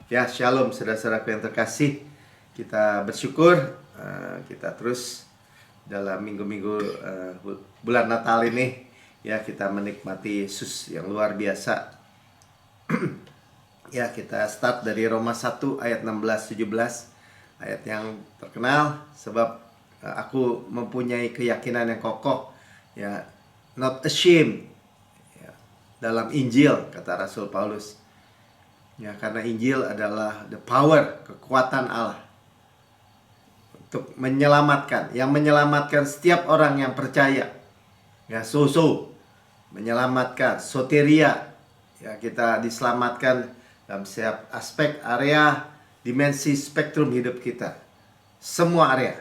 Ya, shalom saudara-saudaraku yang terkasih. Kita bersyukur kita terus dalam minggu-minggu bulan Natal ini ya, kita menikmati Yesus yang luar biasa. Ya, kita start dari Roma 1 ayat 16-17, ayat yang terkenal, sebab aku mempunyai keyakinan yang kokoh ya, not ashamed ya, dalam Injil, kata Rasul Paulus. Ya, karena Injil adalah the power, kekuatan Allah untuk menyelamatkan, yang menyelamatkan setiap orang yang percaya. Ya, menyelamatkan, soteria. Ya, kita diselamatkan dalam setiap aspek, area, dimensi, spektrum hidup kita. Semua area.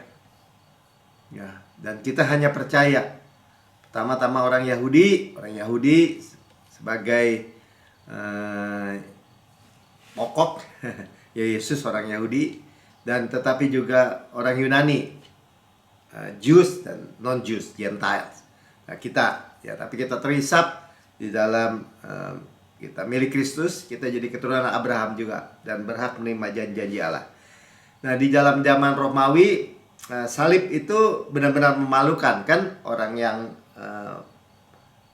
Ya, dan kita hanya percaya. Pertama-tama orang Yahudi sebagai pokok ya, Yesus orang Yahudi, dan tetapi juga orang Yunani, Jews dan non-Jews, Gentiles. Nah, tapi kita terhisap di dalam kita milik Kristus, kita jadi keturunan Abraham juga dan berhak menerima janji-janji Allah. Nah, di dalam zaman Romawi, salib itu benar-benar memalukan, kan? Orang yang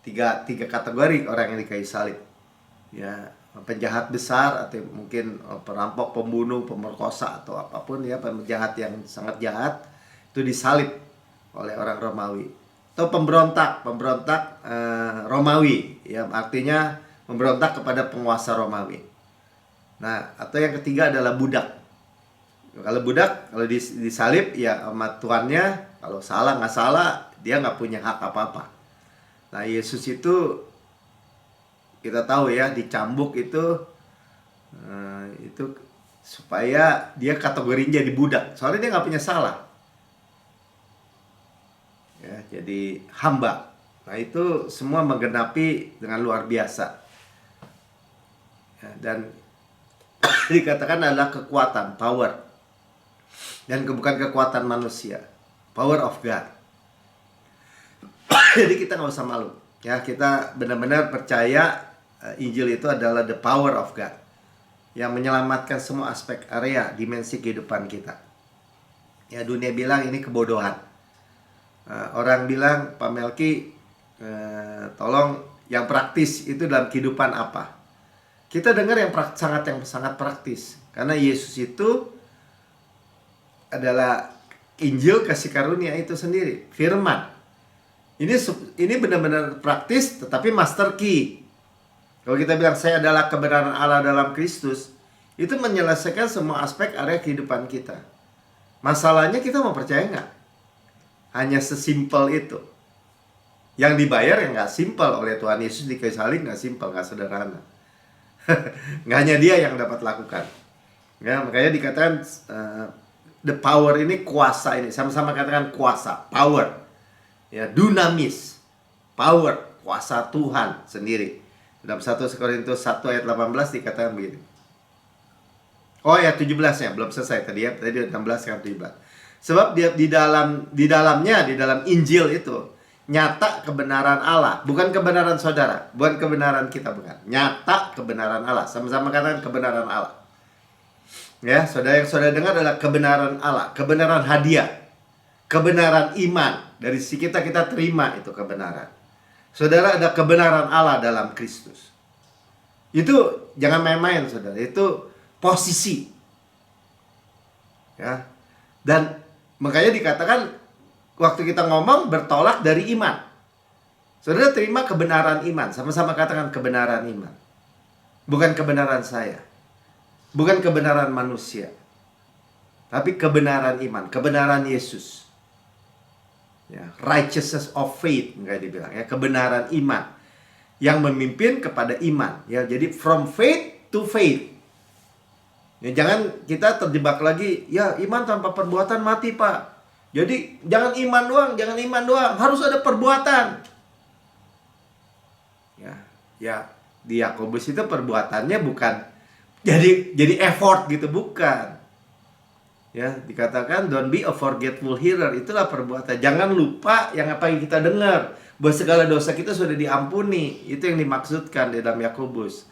tiga kategori orang yang dikayu salib. Ya, penjahat besar, atau mungkin perampok, pembunuh, pemerkosa, atau apapun ya, penjahat yang sangat jahat, itu disalib oleh orang Romawi. Atau pemberontak Romawi ya, artinya memberontak kepada penguasa Romawi. Nah, atau yang ketiga adalah budak. Kalau disalib ya sama tuannya, kalau salah nggak salah, dia nggak punya hak apa-apa. Nah, Yesus itu kita tahu ya, dicambuk itu supaya dia kategorinya jadi budak, soalnya dia nggak punya salah ya, jadi hamba. Nah, itu semua menggenapi dengan luar biasa ya, dan dikatakan adalah kekuatan, power, dan bukan kekuatan manusia, power of God. Jadi kita nggak usah malu ya, kita benar-benar percaya Injil itu adalah the power of God yang menyelamatkan semua aspek, area, dimensi kehidupan kita. Ya, dunia bilang ini kebodohan. Orang bilang, Pak Melki, tolong yang praktis itu dalam kehidupan apa? Kita dengar yang sangat praktis, karena Yesus itu adalah Injil, kasih karunia itu sendiri, firman. Ini benar-benar praktis, tetapi master key. Kalau kita bilang saya adalah kebenaran Allah dalam Kristus, itu menyelesaikan semua aspek area kehidupan kita. Masalahnya kita mau percaya nggak? Hanya sesimpel itu. Yang dibayar yang nggak simpel oleh Tuhan Yesus di kayu salib, nggak simpel, nggak sederhana. Nggak hanya dia yang dapat lakukan. Ya, makanya dikatakan the power ini, kuasa ini, sama-sama katakan kuasa, power. Ya, dunamis, power, kuasa Tuhan sendiri. Dalam 1 Korintus 1 ayat 18 dikatakan begini. Oh, ayat 17 ya, belum selesai tadi ya. Tadi 16 kan 17. Sebab di dalam Injil itu nyata kebenaran Allah, bukan kebenaran saudara, bukan kebenaran kita, bukan. Nyata kebenaran Allah. Sama-sama katakan kebenaran Allah. Ya, saudara, yang saudara dengar adalah kebenaran Allah, kebenaran hadiah, kebenaran iman. Dari si kita terima itu kebenaran. Saudara, ada kebenaran Allah dalam Kristus. Itu jangan main-main, saudara. Itu posisi. Ya. Dan makanya dikatakan waktu kita ngomong bertolak dari iman. Saudara terima kebenaran iman. Sama-sama katakan kebenaran iman. Bukan kebenaran saya. Bukan kebenaran manusia. Tapi kebenaran iman, kebenaran Yesus. Ya, righteousness of faith, enggak dibilang ya, kebenaran iman yang memimpin kepada iman ya. Jadi from faith to faith ya, jangan kita terjebak lagi ya, iman tanpa perbuatan mati, Pak. Jadi jangan iman doang, harus ada perbuatan ya. Di Yakobus itu perbuatannya bukan jadi effort gitu, bukan. Ya, dikatakan don't be a forgetful hearer, itulah perbuatan. Jangan lupa yang apa yang kita dengar, bahwa segala dosa kita sudah diampuni. Itu yang dimaksudkan di dalam Yakobus.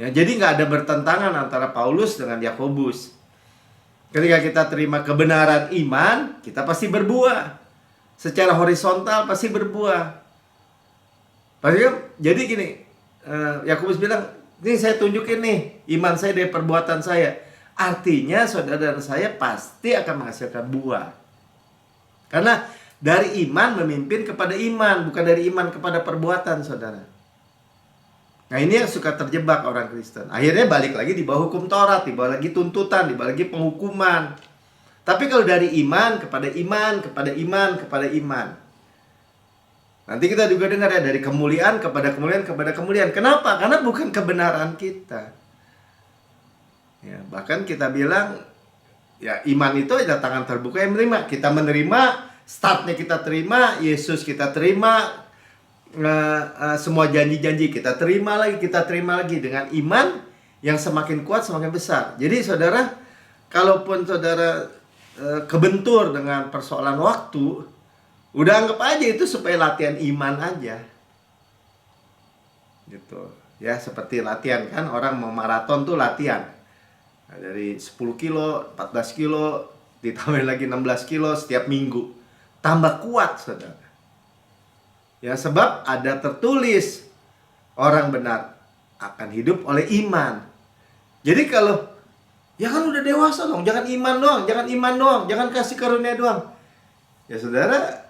Ya, jadi nggak ada bertentangan antara Paulus dengan Yakobus. Ketika kita terima kebenaran iman, kita pasti berbuah. Secara horizontal pasti berbuah. Jadi gini, Yakobus bilang, ini saya tunjukin nih iman saya dari perbuatan saya. Artinya saudara dan saya pasti akan menghasilkan buah. Karena dari iman memimpin kepada iman, bukan dari iman kepada perbuatan, saudara. Nah, ini yang suka terjebak orang Kristen. Akhirnya balik lagi di bawah hukum Taurat, di bawah lagi tuntutan, di bawah lagi penghukuman. Tapi kalau dari iman kepada iman, kepada iman, kepada iman. Nanti kita juga dengar ya, dari kemuliaan kepada kemuliaan kepada kemuliaan. Kenapa? Karena bukan kebenaran kita. Ya, bahkan kita bilang, ya iman itu adalah tangan terbuka yang menerima. Kita menerima, startnya kita terima, Yesus kita terima, semua janji-janji kita terima lagi dengan iman yang semakin kuat semakin besar. Jadi saudara, kalaupun saudara kebentur dengan persoalan waktu, udah anggap aja itu supaya latihan iman aja. Gitu. Ya, seperti latihan kan, orang mau maraton tuh latihan. Nah, dari 10 kilo, 14 kilo, ditambah lagi 16 kilo setiap minggu. Tambah kuat, saudara. Ya, sebab ada tertulis, orang benar akan hidup oleh iman. Jadi kalau, ya kan udah dewasa dong, jangan iman doang, jangan kasih karunia doang. Ya saudara,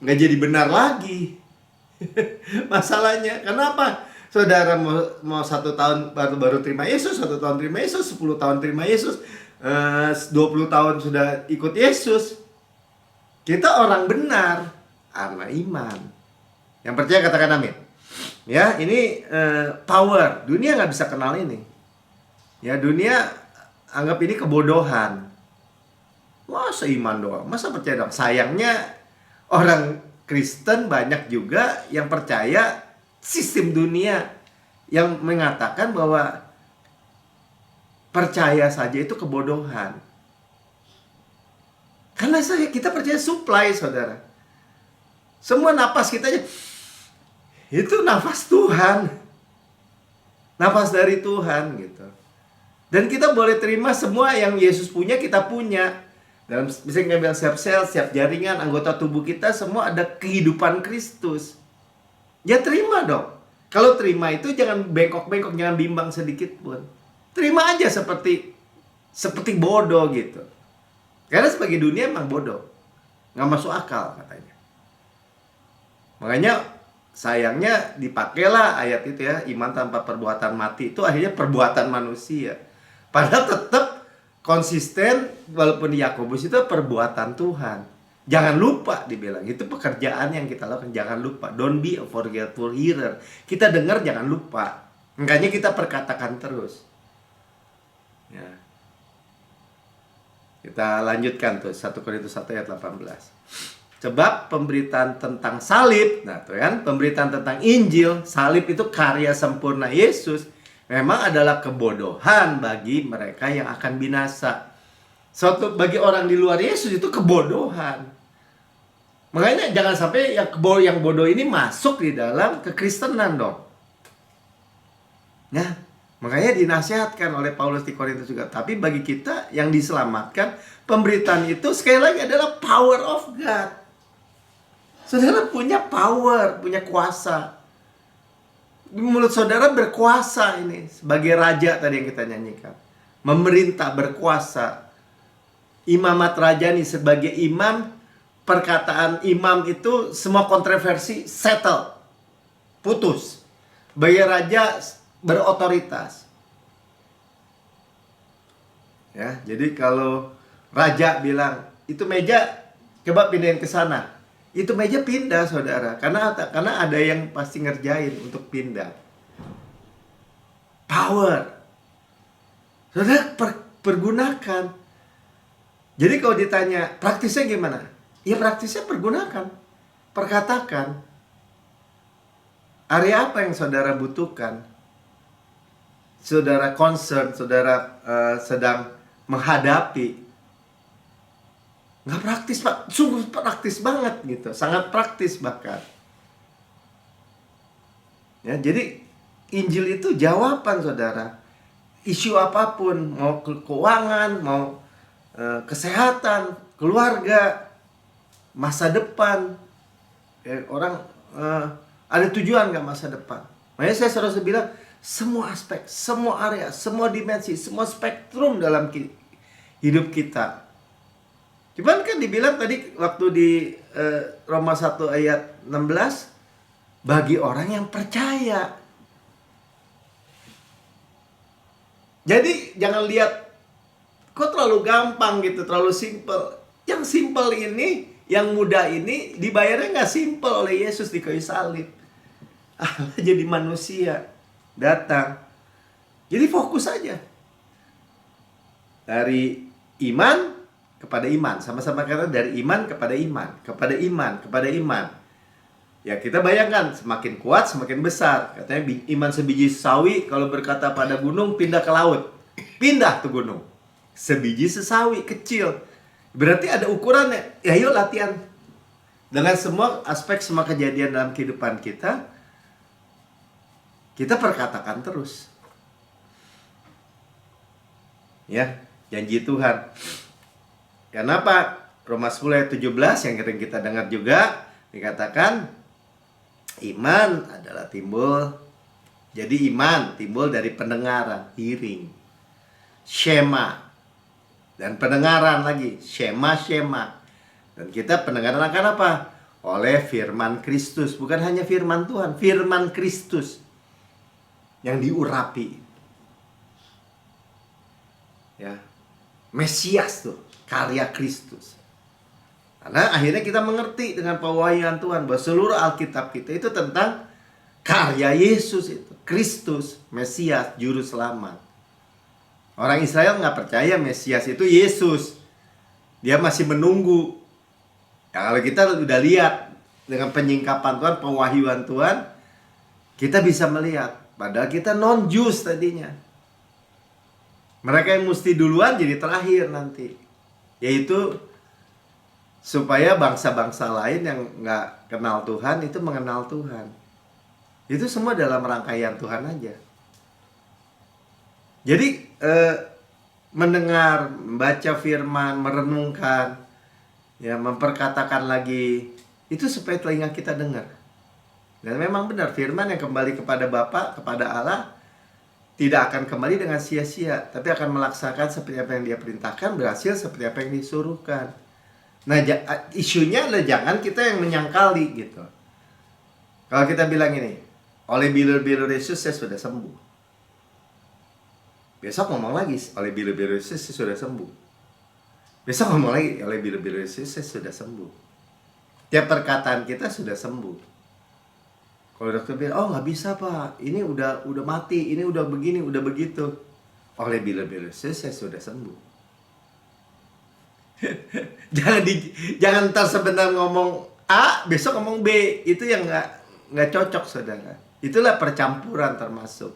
nggak jadi benar lagi. Masalahnya, kenapa? Saudara mau 1 tahun baru terima Yesus, 1 tahun terima Yesus, 10 tahun terima Yesus, 20 tahun sudah ikut Yesus. Kita orang benar karena iman. Yang percaya katakan amin. Ya, ini power. Dunia nggak bisa kenal ini. Ya, dunia anggap ini kebodohan. Masa iman doang? Masa percaya doang? Sayangnya orang Kristen banyak juga yang percaya sistem dunia yang mengatakan bahwa percaya saja itu kebodohan. Karena kita percaya supply, saudara. Semua napas kita aja itu nafas Tuhan, nafas dari Tuhan gitu. Dan kita boleh terima semua yang Yesus punya, kita punya. Dalam misalnya bilang setiap sel, setiap jaringan, anggota tubuh kita semua ada kehidupan Kristus. Ya terima dong. Kalau terima itu jangan bengkok-bengkok, jangan bimbang sedikit pun. Terima aja seperti bodoh gitu. Karena sebagai dunia emang bodoh, nggak masuk akal katanya. Makanya sayangnya dipakailah ayat itu ya, iman tanpa perbuatan mati. Itu akhirnya perbuatan manusia. Padahal tetap konsisten, walaupun di Yakobus itu perbuatan Tuhan. Jangan lupa dibilang, itu pekerjaan yang kita lakukan. Jangan lupa, don't be a forgetful hearer. Kita dengar jangan lupa. Makanya kita perkatakan terus. Ya. Kita lanjutkan tuh 1 Korintus 1 ayat 18. Sebab pemberitaan tentang salib, nah tuh kan, pemberitaan tentang Injil, salib itu karya sempurna Yesus, memang adalah kebodohan bagi mereka yang akan binasa. Bagi orang di luar Yesus itu kebodohan. Makanya jangan sampai yang bodoh ini masuk di dalam kekristenan dong. Nah, makanya dinasihatkan oleh Paulus di Korintus juga. Tapi bagi kita yang diselamatkan, pemberitaan itu sekali lagi adalah power of God. Saudara punya power, punya kuasa. Mulut saudara berkuasa ini. Sebagai raja tadi yang kita nyanyikan. Memerintah, berkuasa. Imamat raja nih sebagai imam. Perkataan imam itu semua kontroversi settle. Putus. Sebagai raja berotoritas. Ya, jadi kalau raja bilang, itu meja coba pindahin ke sana. Itu meja pindah, saudara. Karena ada yang pasti ngerjain untuk pindah. Power. Saudara pergunakan. Jadi kalau ditanya, praktisnya gimana? Ya praktisnya pergunakan. Perkatakan. Area apa yang saudara butuhkan? Saudara concern, saudara sedang menghadapi. Nggak praktis, Pak. Sungguh praktis banget gitu. Sangat praktis bahkan. Ya, jadi Injil itu jawaban, saudara. Isu apapun, mau keuangan, mau kesehatan, keluarga, masa depan. Orang ada tujuan nggak masa depan? Makanya saya selalu bilang, semua aspek, semua area, semua dimensi, semua spektrum dalam hidup kita. Cuman kan dibilang tadi waktu di Roma 1 ayat 16, bagi orang yang percaya. Jadi jangan lihat kok terlalu gampang gitu, terlalu simple. Yang simple ini, yang mudah ini dibayarnya nggak simple oleh Yesus di kayu salib. Allah jadi manusia, datang. Jadi fokus aja. Dari iman kepada iman, sama-sama kata dari iman kepada iman, kepada iman, kepada iman. Ya kita bayangkan, semakin kuat semakin besar. Katanya iman sebiji sesawi, kalau berkata pada gunung pindah ke laut, pindah tuh gunung. Sebiji sesawi kecil, berarti ada ukurannya. Ya yuk latihan. Dengan semua aspek, semua kejadian dalam kehidupan kita, kita perkatakan terus. Ya, janji Tuhan. Kenapa? Roma 10 ayat 17 yang sering kita dengar juga dikatakan, iman adalah timbul. Jadi iman timbul dari pendengaran, hearing. Shema. Dan pendengaran lagi, shema. Dan kita pendengaran akan apa? Oleh firman Kristus. Bukan hanya firman Tuhan, firman Kristus yang diurapi. Ya. Mesias tuh, karya Kristus. Karena akhirnya kita mengerti dengan pewahyuan Tuhan bahwa seluruh Alkitab kita itu tentang karya Yesus itu, Kristus, Mesias, Juru Selamat. Orang Israel nggak percaya Mesias itu Yesus. Dia masih menunggu. Ya, kalau kita udah lihat dengan penyingkapan Tuhan, pewahyuan Tuhan, kita bisa melihat. Padahal kita non-Jews tadinya. Mereka yang mesti duluan jadi terakhir nanti. Yaitu supaya bangsa-bangsa lain yang nggak kenal Tuhan itu mengenal Tuhan. Itu semua dalam rangkaian Tuhan aja. Jadi mendengar, membaca firman, merenungkan, ya memperkatakan lagi, itu supaya telinga kita dengar. Dan memang benar, firman yang kembali kepada Bapa, kepada Allah, tidak akan kembali dengan sia-sia, tapi akan melaksanakan seperti apa yang Dia perintahkan, berhasil seperti apa yang disuruhkan. Nah, isunya adalah jangan kita yang menyangkali gitu. Kalau kita bilang ini, oleh bilur-bilur Yesus saya sudah sembuh. Besok ngomong lagi, oleh bilur-bilur Yesus saya sudah sembuh. Besok ngomong lagi, oleh bilur-bilur Yesus saya sudah sembuh. Tiap perkataan kita sudah sembuh. Kalau dokter bilang, oh nggak bisa pak, ini udah mati, ini udah begini, udah begitu. Oleh bilur-bilur Yesus saya sudah sembuh. Jangan ntar sebentar ngomong A, besok ngomong B. Itu yang nggak cocok, saudara. Itulah percampuran termasuk.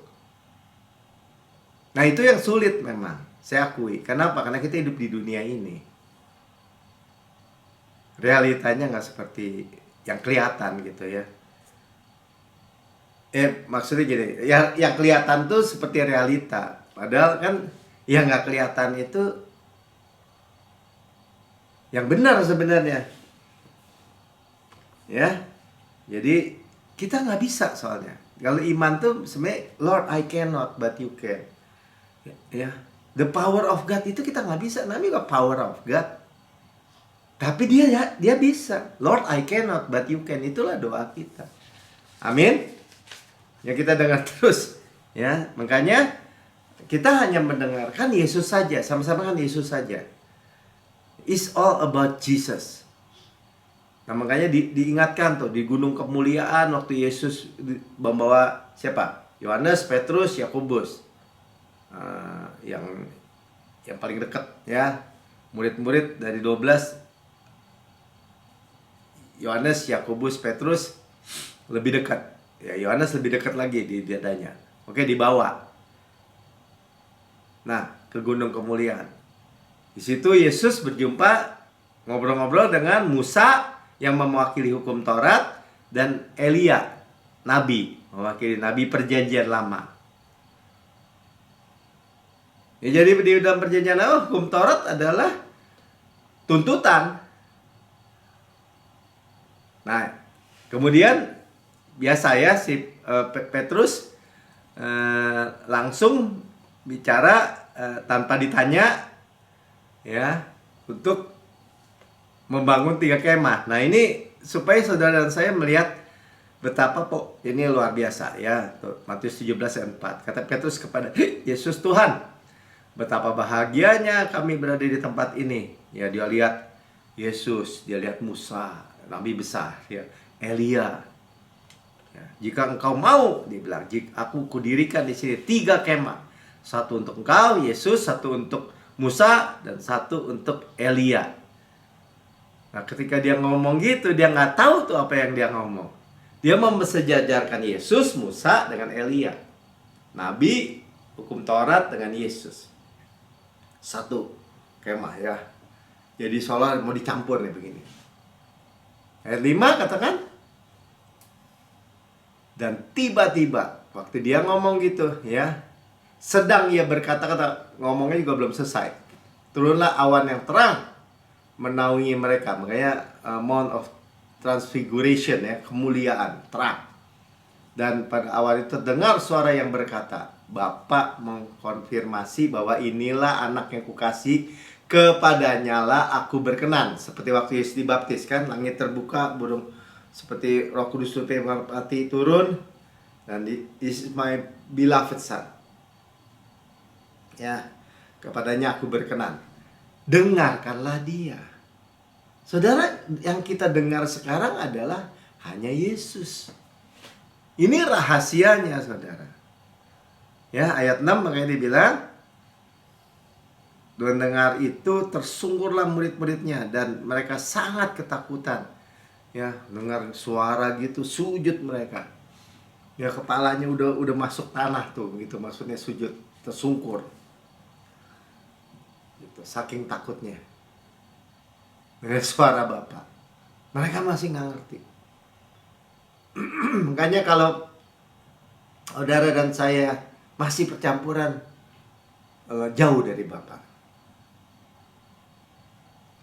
Nah itu yang sulit memang, saya akui. Kenapa? Karena kita hidup di dunia ini. Realitanya nggak seperti yang kelihatan gitu ya. Maksudnya gini, yang kelihatan tuh seperti realita. Padahal kan yang nggak kelihatan itu yang benar sebenarnya. Ya, jadi kita nggak bisa soalnya. Kalau iman tuh sebenarnya Lord I cannot but you can. Ya, the power of God itu kita nggak bisa. Namanya nggak power of God. Tapi dia bisa. Lord I cannot but you can. Itulah doa kita. Amin. Ya kita dengar terus. Ya, makanya kita hanya mendengarkan Yesus saja. Sama-sama kan Yesus saja. It's all about Jesus. Nah makanya diingatkan tuh di Gunung Kemuliaan waktu Yesus membawa siapa? Yohanes, Petrus, Yakobus. Yang paling dekat ya, murid-murid dari 12, Yohanes, Yakobus, Petrus lebih dekat. Ya Yohanes lebih dekat lagi di dadanya. Oke, dibawa. Nah, ke Gunung Kemuliaan. Di situ Yesus berjumpa ngobrol-ngobrol dengan Musa yang mewakili hukum Taurat dan Elia, nabi. mewakili nabi perjanjian lama. Ya, jadi di dalam perjanjian lama hukum Taurat adalah tuntutan. Nah, kemudian biasa ya si Petrus langsung bicara tanpa ditanya, ya, untuk membangun 3 kemah. Nah, ini supaya saudara dan saya melihat betapa kok ini luar biasa ya. Matius 17 ayat 4. Kata Petrus kepada Yesus, Tuhan, betapa bahagianya kami berada di tempat ini. Ya, dia lihat Yesus, dia lihat Musa, nabi besar, ya, Elia. Ya, jika engkau mau, dia bilang, jika aku kudirikan di sini 3 kemah. Satu untuk engkau, Yesus, satu untuk Musa, dan satu untuk Elia. Nah, ketika dia ngomong gitu, dia nggak tahu tuh apa yang dia ngomong. Dia mensejajarkan Yesus, Musa dengan Elia. Nabi, hukum Taurat dengan Yesus. Satu kemah ya. Jadi seolah mau dicampur nih begini. Ayat 5 katakan. Dan tiba-tiba waktu dia ngomong gitu ya, sedang ia berkata-kata, ngomongnya juga belum selesai, turunlah awan yang terang menaungi mereka. Makanya Mount of Transfiguration ya, kemuliaan, terang. Dan pada awal itu dengar suara yang berkata, Bapa mengkonfirmasi bahwa inilah anak yang kukasih, kepadanya lah aku berkenan. Seperti waktu Yesus dibaptis kan, langit terbuka, burung seperti Roh Kudus merpati turun, dan this is my beloved son. Ya, kepadanya aku berkenan. Dengarkanlah dia. Saudara, yang kita dengar sekarang adalah hanya Yesus. Ini rahasianya, saudara. Ya, ayat 6 makanya dibilang, mendengar itu tersungkurlah murid-muridnya dan mereka sangat ketakutan. Ya, dengar suara gitu, sujud mereka. Ya, kepalanya udah masuk tanah tuh, gitu maksudnya sujud, tersungkur. Gitu, saking takutnya. Dengan suara Bapa. Mereka masih nggak ngerti. Makanya kalau saudara dan saya masih percampuran, jauh dari Bapa,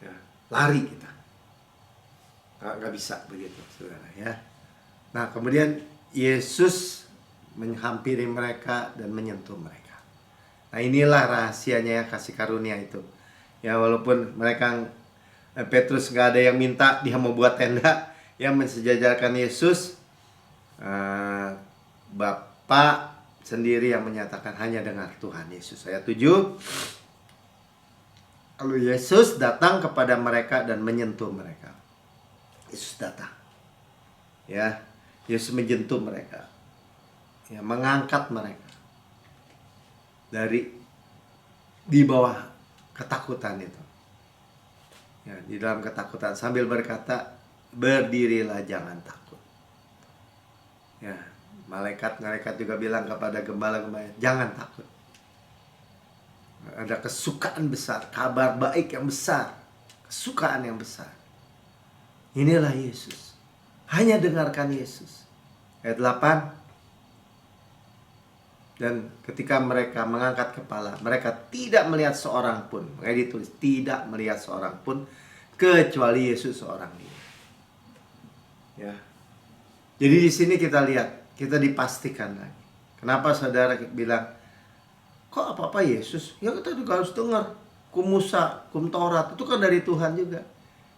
ya, lari kita. Nggak bisa begitu, saudara ya. Nah, kemudian Yesus menghampiri mereka dan menyentuh mereka. Nah, inilah rahasianya kasih karunia itu. Ya, walaupun mereka Petrus nggak ada yang minta, dia mau buat tenda yang mensejajarkan Yesus. Bapa sendiri yang menyatakan hanya dengar Tuhan Yesus. Ayat 7. Lalu Yesus datang kepada mereka dan menyentuh mereka. Yesus datang. Ya, Yesus menyentuh mereka. Ya, mengangkat mereka dari di bawah ketakutan itu. Ya, di dalam ketakutan sambil berkata, berdirilah, jangan takut. Ya, malaikat juga bilang kepada gembala-gembala, jangan takut. Ada kesukaan besar, kabar baik yang besar, kesukaan yang besar. Inilah Yesus. Hanya dengarkan Yesus. Ayat 8. Dan ketika mereka mengangkat kepala, mereka tidak melihat seorang pun. Makanya ditulis, tidak melihat seorang pun kecuali Yesus seorang diri. Ya. Jadi di sini kita lihat, kita dipastikan lagi. Kenapa saudara bilang, kok apa-apa Yesus? Ya kita juga harus dengar. Hukum Musa, hukum Taurat, itu kan dari Tuhan juga.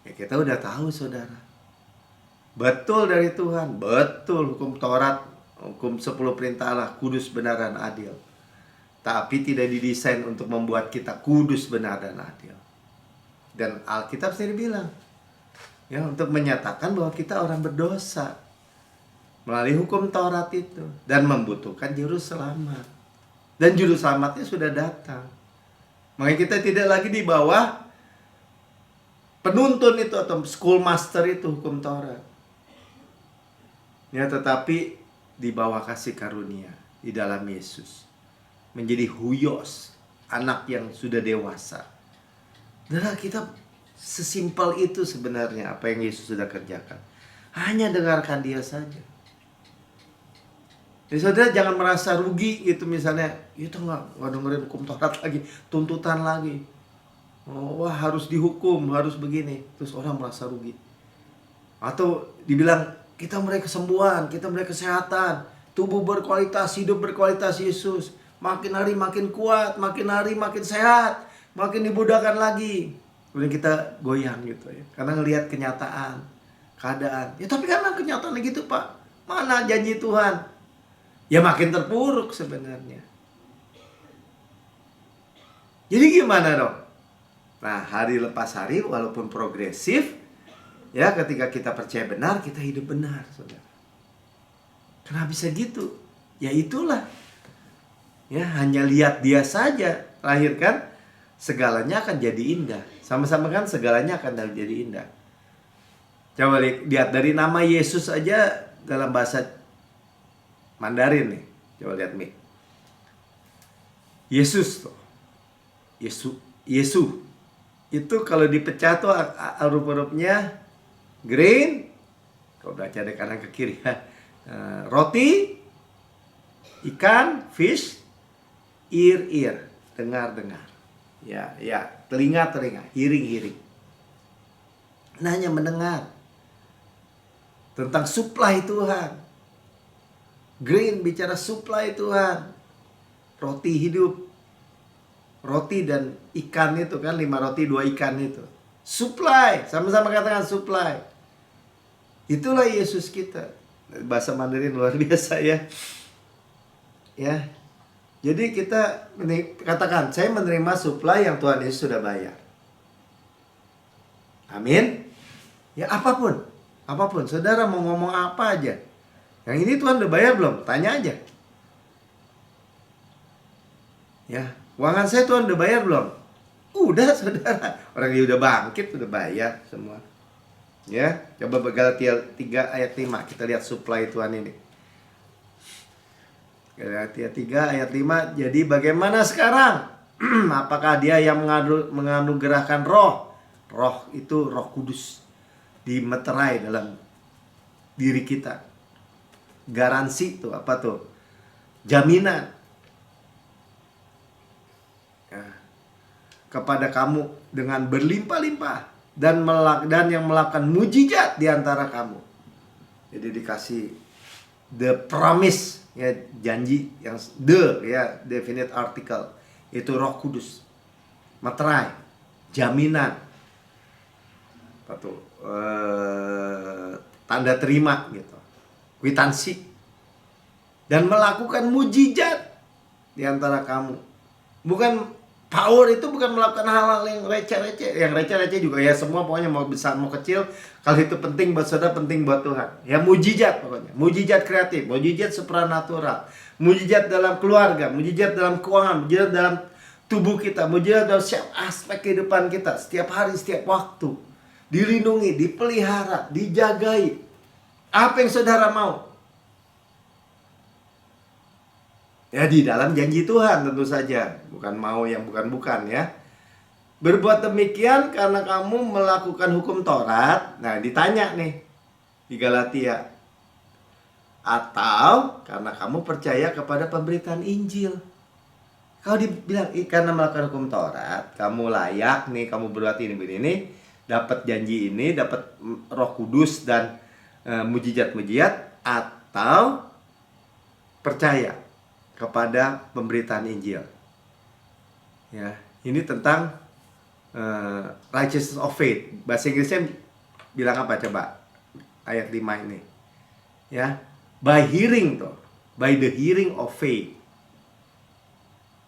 Ya kita udah tahu, saudara. Betul dari Tuhan, betul hukum Taurat, hukum 10 perintah Allah, kudus, benar, dan adil. Tapi tidak didesain untuk membuat kita kudus, benar, dan adil. Dan Alkitab sendiri bilang, ya, untuk menyatakan bahwa kita orang berdosa melalui hukum Taurat itu, dan membutuhkan juru selamat. Dan juru selamatnya sudah datang. Makanya kita tidak lagi di bawah penuntun itu atau schoolmaster itu, hukum Taurat. Ya, tetapi di bawah kasih karunia di dalam Yesus, menjadi huios, anak yang sudah dewasa. Dan kita sesimpel itu sebenarnya apa yang Yesus sudah kerjakan. Hanya dengarkan dia saja. Jadi saudara jangan merasa rugi gitu misalnya, itu nggak dengerin hukum Taurat lagi, tuntutan lagi. Oh, wah harus dihukum, harus begini. Terus orang merasa rugi. Atau dibilang kita meraih kesembuhan, kita meraih kesehatan, tubuh berkualitas, hidup berkualitas Yesus. Makin hari makin kuat, makin hari makin sehat, makin dimudahkan lagi. Kemudian kita goyang gitu ya, karena ngelihat kenyataan, keadaan. Ya tapi karena kenyataannya gitu Pak, mana janji Tuhan? Ya makin terpuruk sebenarnya. Jadi gimana dong? Nah, hari lepas hari walaupun progresif, ya ketika kita percaya benar, kita hidup benar, saudara. Kenapa bisa gitu? Ya itulah. Ya, hanya lihat dia saja lahirkan, segalanya akan jadi indah. Sama-sama kan segalanya akan jadi indah. Coba lihat dari nama Yesus aja dalam bahasa Mandarin nih. Coba lihat nih. Yesus tuh. Yesu. Itu kalau dipecah tuh huruf-hurufnya green. Kalau baca dari kanan ke kiri ya. Roti, ikan, fish, ear, dengar. Ya, telinga, hearing. Nah, hanya mendengar tentang supply Tuhan. Green bicara supply Tuhan. Roti hidup. Roti dan ikan itu kan, 5 roti 2 ikan itu. Supply, sama-sama katakan supply. Itulah Yesus kita. Bahasa Mandarin luar biasa ya. Ya. Jadi kita katakan, saya menerima supply yang Tuhan Yesus sudah bayar. Amin. Ya apapun. Saudara mau ngomong apa aja, yang ini Tuhan udah bayar belum? Tanya aja. Ya, keuangan saya Tuhan udah bayar belum? Udah saudara. Orang dia udah bangkit, udah bayar semua. Ya, coba Galatia 3 ayat 5. Kita lihat supply Tuhan ini. Galatia 3 ayat 5. Jadi bagaimana sekarang? Apakah dia yang menganugerahkan roh? Roh itu Roh Kudus. Dimeterai dalam diri kita. Garansi tuh apa tuh? Jaminan ya, kepada kamu dengan berlimpah-limpah dan yang melakukan mujizat di antara kamu. Jadi dikasih the promise ya, janji yang ya definite article itu Roh Kudus. Materai, jaminan. Apa tuh? Tanda terima gitu. Kwitansi, dan melakukan mujizat di antara kamu. Bukan power itu bukan melakukan hal-hal yang receh-receh. Yang receh-receh juga ya semua, pokoknya mau besar mau kecil, kalau itu penting buat saudara, penting buat Tuhan. Ya mujizat pokoknya. Mujizat kreatif, mujizat supranatural, mujizat dalam keluarga, mujizat dalam keuangan, mujizat dalam tubuh kita, mujizat dalam setiap aspek kehidupan kita, setiap hari, setiap waktu. Dilindungi, dipelihara, dijagai. Apa yang saudara mau? Ya di dalam janji Tuhan tentu saja. Bukan mau yang bukan-bukan ya. Berbuat demikian karena kamu melakukan hukum Taurat. Nah ditanya nih di Galatia. Atau karena kamu percaya kepada pemberitaan Injil. Kalau dibilang karena melakukan hukum Taurat, kamu layak nih, kamu berbuat ini, dapat janji ini, dapat Roh Kudus dan mujizat-mujizat, atau percaya kepada pemberitaan Injil. Ya, ini tentang righteousness of faith. Bahasa Inggrisnya bilang apa coba? Ayat 5 ini. Ya, by hearing tuh, by the hearing of faith.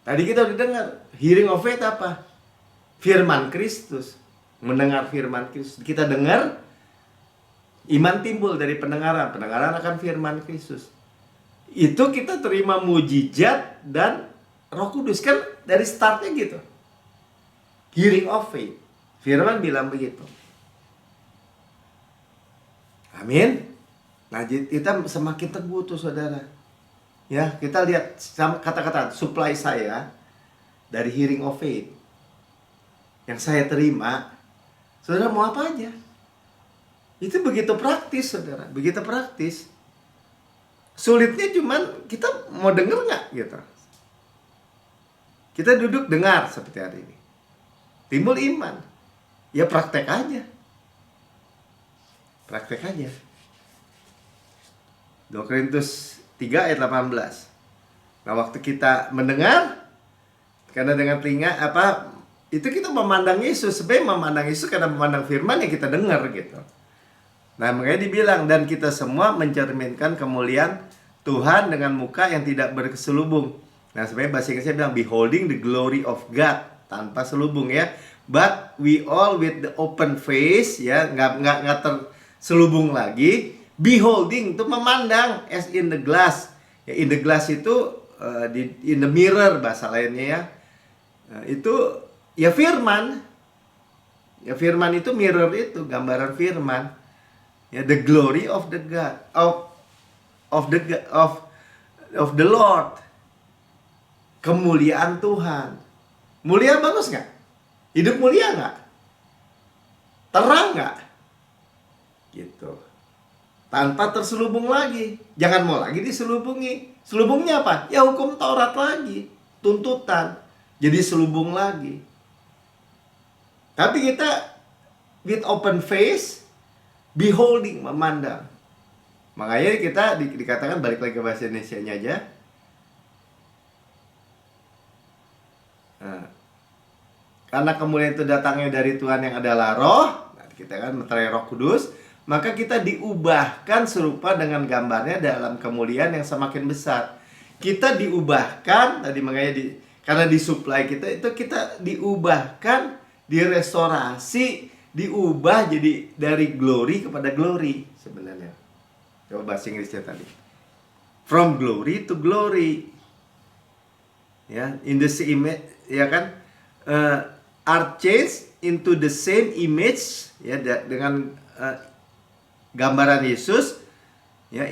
Tadi kita udah dengar, hearing of faith apa? Firman Kristus. Mendengar firman Kristus. Kita dengar, iman timbul dari pendengaran. Pendengaran akan firman Kristus. Itu kita terima mujizat dan Roh Kudus. Kan dari startnya gitu. Hearing of faith. Firman bilang begitu. Amin. Nah kita semakin teguh tuh saudara. Ya, kita lihat kata-kata supply saya dari hearing of faith. Yang saya terima, saudara mau apa aja? Itu begitu praktis, saudara. Begitu praktis. Sulitnya cuman kita mau denger nggak gitu. Kita duduk dengar seperti hari ini. Timbul iman. Ya praktek aja. Praktek aja. 2 Korintus 3 ayat 18. Nah, waktu kita mendengar, karena dengan telinga itu kita memandang Yesus. Sebenarnya memandang Yesus karena memandang firman yang kita dengar gitu. Nah, makanya dibilang, dan kita semua mencerminkan kemuliaan Tuhan dengan muka yang tidak berkeselubung. Nah, sebenarnya bahasa Inggrisnya bilang beholding the glory of God, tanpa selubung ya. But we all with the open face, ya, nggak terselubung lagi. Beholding itu memandang, as in the glass. Ya, in the glass itu in the mirror bahasa lainnya ya. Itu ya firman. Ya firman itu mirror, itu gambaran firman. Ya, the glory of the God, of the Lord. Kemuliaan Tuhan. Mulia bagus nggak? Hidup mulia nggak? Terang nggak? Gitu. Tanpa terselubung lagi. Jangan mau lagi diselubungi. Selubungnya apa? Ya hukum Taurat lagi. Tuntutan. Jadi selubung lagi. Tapi kita with open face, beholding, memandang. Makanya kita dikatakan, balik lagi ke bahasa Indonesianya aja. Nah, karena kemuliaan itu datangnya dari Tuhan yang adalah Roh, nah, kita kan meterai Roh Kudus, maka kita diubahkan serupa dengan gambarnya dalam kemuliaan yang semakin besar. Kita diubahkan, tadi makanya karena disuplai kita, itu kita diubahkan, direstorasi, diubah jadi dari glory kepada glory sebenarnya. Coba bahasa Inggrisnya tadi. From glory to glory. Ya, in the same image, ya kan? Are changed into the same image, ya, dengan gambaran Yesus, ya,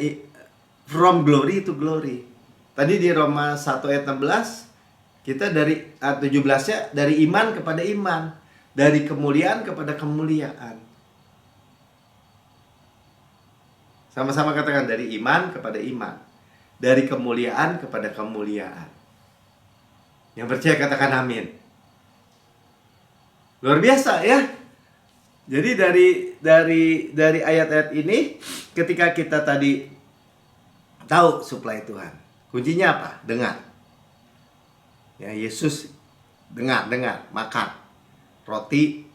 from glory to glory. Tadi di Roma 1 ayat 16, kita dari 17-nya dari iman kepada iman, dari kemuliaan kepada kemuliaan. Sama-sama katakan, dari iman kepada iman, dari kemuliaan kepada kemuliaan. Yang percaya katakan amin. Luar biasa ya. Jadi dari ayat-ayat ini, ketika kita tadi tahu suplai Tuhan, kuncinya apa? Dengar. Ya, Yesus dengar, makan roti,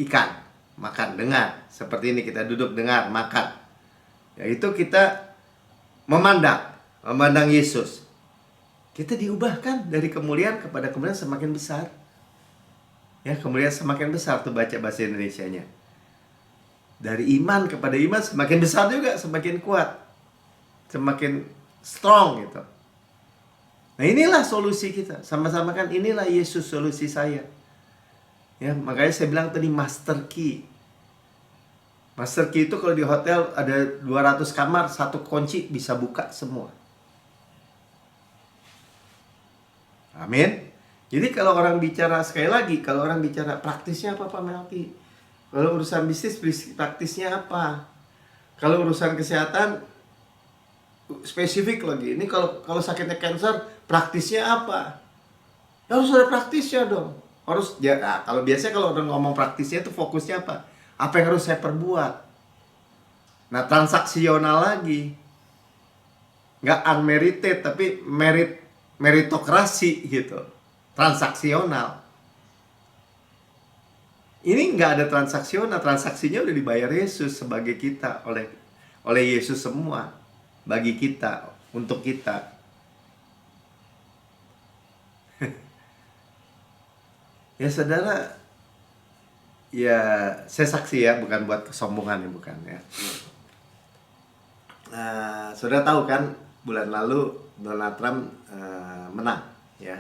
ikan, makan, dengar. Seperti ini kita duduk dengar, makan. Ya, itu kita memandang Yesus. Kita diubahkan dari kemuliaan kepada kemuliaan semakin besar. Ya, kemuliaan semakin besar tuh baca bahasa Indonesianya. Dari iman kepada iman semakin besar juga, semakin kuat, semakin strong gitu. Nah, inilah solusi kita. Sama-sama kan, inilah Yesus solusi saya. Ya, makanya saya bilang tadi master key. Master key itu kalau di hotel ada 200 kamar, satu kunci bisa buka semua. Amin. Jadi kalau orang bicara, sekali lagi, kalau orang bicara praktisnya apa Pak Melki? Kalau urusan bisnis praktisnya apa? Kalau urusan kesehatan spesifik lagi. Ini kalau sakitnya cancer, praktisnya apa? Ya, harus ada praktisnya dong. Harus ya, kalau biasanya kalau orang ngomong praktisnya itu fokusnya apa? Apa yang harus saya perbuat? Nah, transaksional lagi. Nggak unmerited, tapi meritokrasi gitu. Transaksional. Ini nggak ada transaksional. Transaksinya udah dibayar Yesus sebagai kita, oleh Yesus semua. Bagi kita, untuk kita. Ya saudara, ya saya saksi ya, bukan buat kesombongan ya, bukan ya. Saudara tahu kan, bulan lalu Donald Trump menang ya.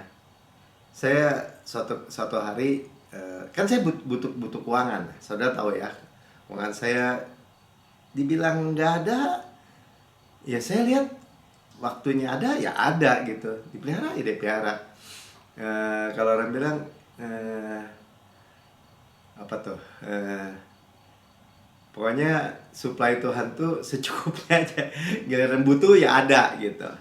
Saya suatu hari, kan saya butuh keuangan. Saudara tahu ya, keuangan saya dibilang nggak ada. Ya saya lihat waktunya ada, ya ada gitu. Dipelihara ya dipelihara. Kalau orang bilang apa tuh, Pokoknya supply Tuhan tuh secukupnya aja. Giliran butuh ya ada gitu.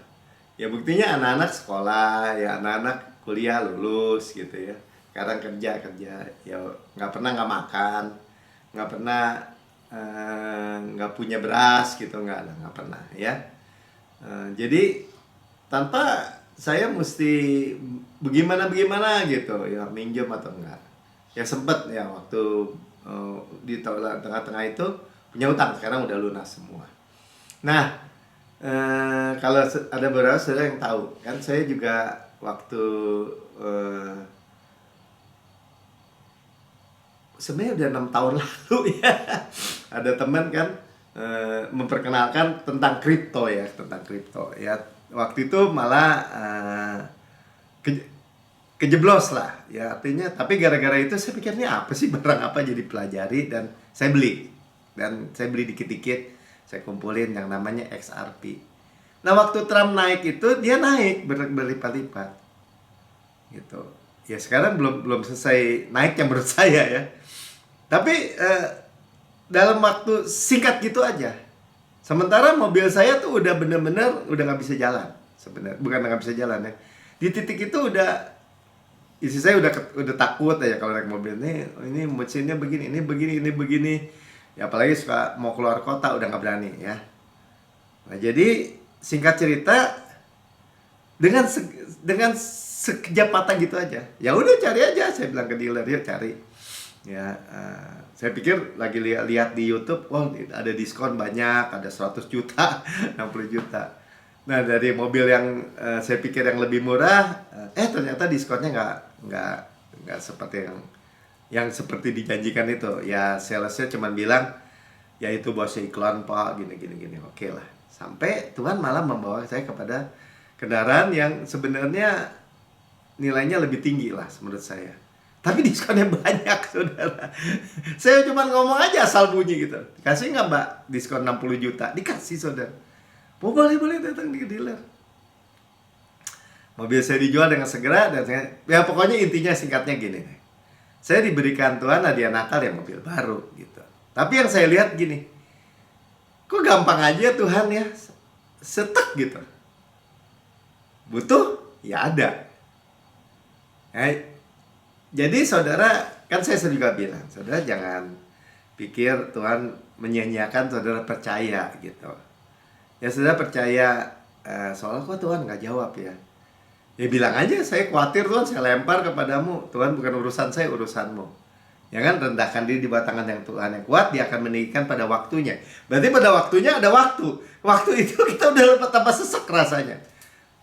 Ya buktinya anak-anak sekolah, ya anak-anak kuliah lulus gitu ya. Sekarang kerja ya nggak pernah nggak makan, nggak pernah nggak punya beras gitu, nggak pernah ya. Jadi tanpa saya mesti bagaimana gitu ya, minjem atau enggak. Ya sempet ya waktu di tengah-tengah itu punya utang, sekarang udah lunas semua. Nah, kalau ada beberapa saudara yang tahu kan, saya juga waktu sebenarnya udah 6 tahun lalu ya, ada teman kan memperkenalkan tentang kripto ya. Waktu itu malah kejeblos lah ya, artinya. Tapi gara-gara itu saya pikir ini apa sih, barang apa, jadi pelajari dan saya beli dikit-dikit, saya kumpulin yang namanya XRP. Nah waktu Trump naik itu dia naik berlipat-lipat gitu ya. Sekarang belum selesai naiknya menurut saya ya, tapi dalam waktu singkat gitu aja. Sementara mobil saya tuh udah bener-bener udah nggak bisa jalan sebenarnya, bukan nggak bisa jalan ya, di titik itu udah isi saya udah takut aja kalau naik mobil nih. Ini mesinnya begini, ini begini ya, apalagi suka mau keluar kota udah nggak berani ya. Nah jadi singkat cerita, dengan sekejap mata gitu aja, ya udah cari aja, saya bilang ke dealer, yuk cari ya. Saya pikir lagi lihat di YouTube, oh ada diskon banyak, ada 100 juta 60 juta. Nah dari mobil yang saya pikir yang lebih murah, ternyata diskonnya nggak seperti yang seperti dijanjikan itu ya. Salesnya cuma bilang ya itu bosnya iklan pak, gini. Oke lah, sampai Tuhan malah membawa saya kepada kendaraan yang sebenarnya nilainya lebih tinggi lah menurut saya, tapi diskonnya banyak saudara. Saya cuma ngomong aja asal bunyi gitu, kasih nggak mbak diskon 60 juta, dikasih saudara. Boleh datang di dealer. Mobil saya dijual dengan segera dan ya pokoknya intinya singkatnya gini, saya diberikan Tuhan hadiah Natal yang mobil baru gitu. Tapi yang saya lihat gini, kok gampang aja Tuhan ya, setek gitu. Butuh ya ada. Jadi saudara, kan saya juga bilang, saudara jangan pikir Tuhan menyia-nyiakan saudara percaya gitu. Ya saudara percaya, soalnya kok Tuhan nggak jawab ya. Ya bilang aja, saya khawatir Tuhan, saya lempar kepadamu. Tuhan bukan urusan saya, urusanmu. Ya kan, rendahkan diri di bawah tangan yang Tuhan yang kuat, dia akan meninggikan pada waktunya. Berarti pada waktunya ada waktu. Waktu itu kita udah tambah sesek rasanya.